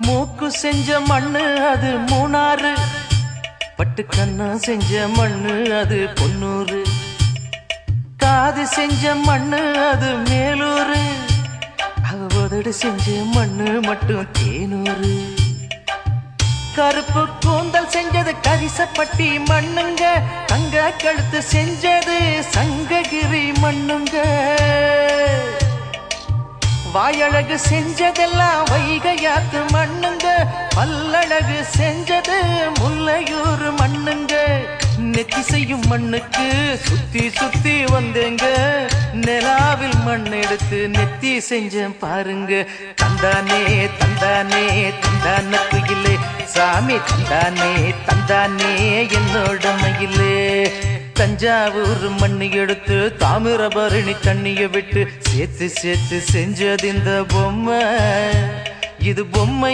மூக்கு செஞ்ச மண்ணு அது மூணாறு, பட்டு கண்ணா செஞ்ச மண்ணு அது பொன்னூறு, காது செஞ்ச மண்ணு அது மேலூரு, அவதடு செஞ்ச மண்ணு மட்டும் தேனூரு. கருப்பு கூந்தல் செஞ்சது கரிசப்பட்டி மண்ணுங்க, தங்க கழுத்து செஞ்சது சங்ககிரி மண்ணுங்க, வாயழகு செஞ்சதெல்லாம் வைகையாத்து மண்ணுங்க, பல்லழகு செஞ்சது முல்லையூர் மண்ணுங்க. நெத்தி செய்யும் மண்ணுக்கு சுத்தி சுத்தி வந்தேங்க, நிலாவில் மண் எடுத்து நெத்தி செஞ்சேன் பாருங்க. தந்தானே தந்தானே தந்தான குயிலே, சாமி தந்தானே தந்தானே என்னோட மயிலே. தஞ்சாவூர் மண்ணு எடுத்து தாமிரபரணி தண்ணிய விட்டு சேர்த்து சேர்த்து செஞ்சது இந்த பொம்மை, இது பொம்மை